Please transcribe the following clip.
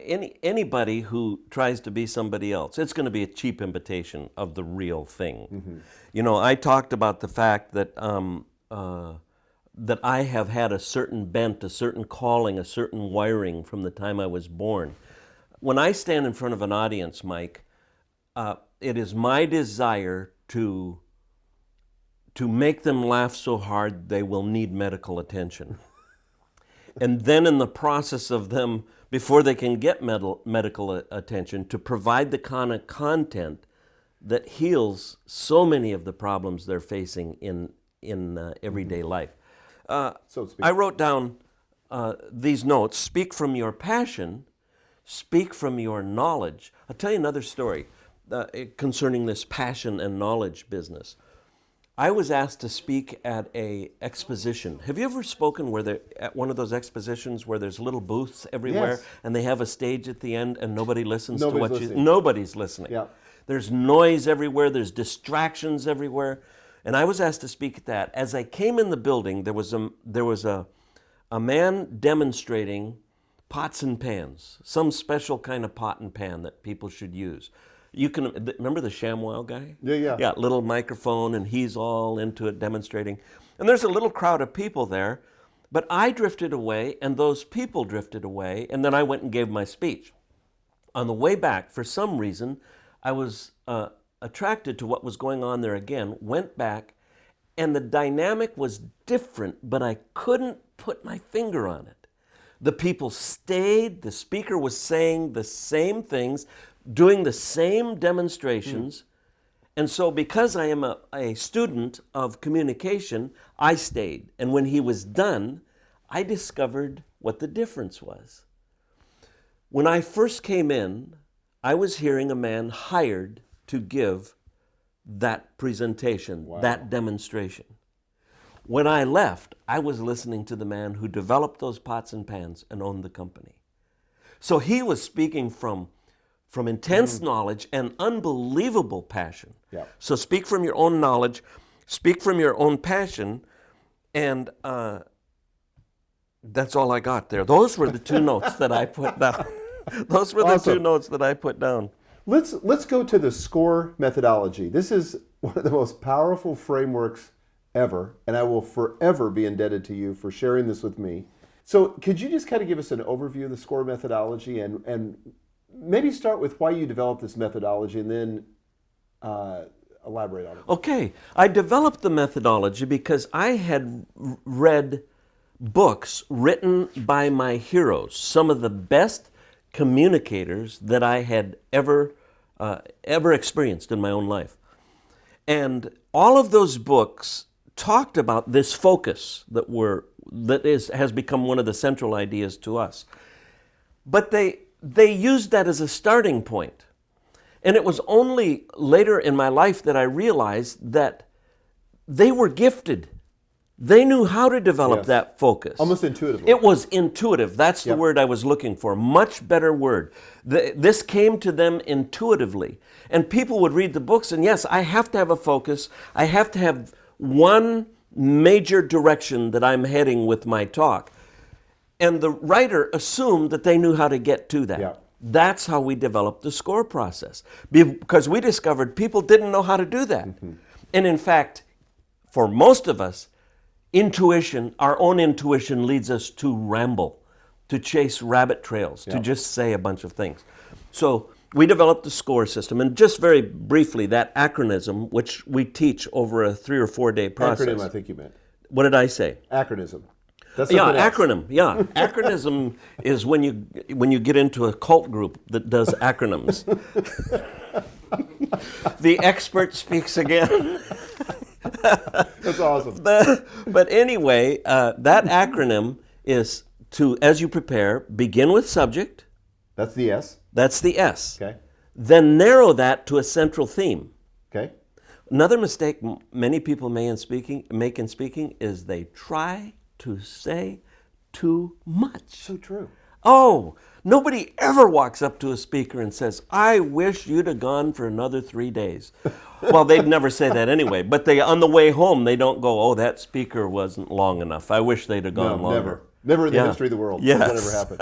anybody who tries to be somebody else, it's going to be a cheap imitation of the real thing. Mm-hmm. You know, I talked about the fact that that I have had a certain bent, a certain calling, a certain wiring from the time I was born. When I stand in front of an audience, Mike, it is my desire to make them laugh so hard they will need medical attention. And then in the process of them, before they can get medical attention, to provide the kind of content that heals so many of the problems they're facing in everyday life. So to speak. I wrote down these notes: speak from your passion, speak from your knowledge. I'll tell you another story concerning this passion and knowledge business. I was asked to speak at a exposition. Have you ever spoken at one of those expositions where there's little booths everywhere, Yes. and they have a stage at the end and nobody listens Nobody's to what listening. nobody's listening. Yeah. There's noise everywhere, there's distractions everywhere. And I was asked to speak at that. As I came in the building, there was a man demonstrating pots and pans, some special kind of pot and pan that people should use. You can remember the ShamWow guy? Yeah. Yeah, little microphone, and he's all into it demonstrating. And there's a little crowd of people there, but I drifted away, and those people drifted away, and then I went and gave my speech. On the way back, for some reason, I was attracted to what was going on there again, went back, and the dynamic was different, but I couldn't put my finger on it. The people stayed, the speaker was saying the same things, doing the same demonstrations. And so because I am a student of communication, I stayed. And when he was done, I discovered what the difference was. When I first came in, I was hearing a man hired to give that presentation, that demonstration. When I left, I was listening to the man who developed those pots and pans and owned the company. So he was speaking from intense knowledge and unbelievable passion. Yeah. So speak from your own knowledge, speak from your own passion, and that's all I got there. Those were the two notes that I put down. Those were the two notes that I put down. Let's go to the SCORE methodology. This is one of the most powerful frameworks ever, and I will forever be indebted to you for sharing this with me. So could you just kind of give us an overview of the SCORE methodology and maybe start with why you developed this methodology and then elaborate on it? Okay, I developed the methodology because I had read books written by my heroes, some of the best communicators that I had ever experienced in my own life. And all of those books talked about this focus has become one of the central ideas to us. But they used that as a starting point. And it was only later in my life that I realized that they were gifted. They knew how to develop that focus. Almost intuitively. It was intuitive. That's the word I was looking for. Much better word. This came to them intuitively. And people would read the books, and yes, I have to have a focus. I have to have one major direction that I'm heading with my talk. And the writer assumed that they knew how to get to that. Yeah. That's how we developed the SCORE process. Because we discovered people didn't know how to do that. And in fact, for most of us, our own intuition leads us to ramble, to chase rabbit trails, to just say a bunch of things. So we developed the SCORE system, and just very briefly, that acronym, which we teach over a 3 or 4 day process. Acronym, I think you meant. What did I say? Acronym. That's Yeah, something else. acronym. Yeah, acronym is when you get into a cult group that does acronyms. The expert speaks again. That's awesome. But anyway, that acronym is to, as you prepare, begin with subject. That's the S. That's the S. Okay. Then narrow that to a central theme. Okay. Another mistake many people make in speaking is they try to say too much. So true. Oh, nobody ever walks up to a speaker and says, "I wish you'd have gone for another 3 days." Well, they'd never say that anyway, but on the way home, they don't go, "Oh, that speaker wasn't long enough. I wish they'd have gone longer." Never in the history of the world. Yes. That ever happened.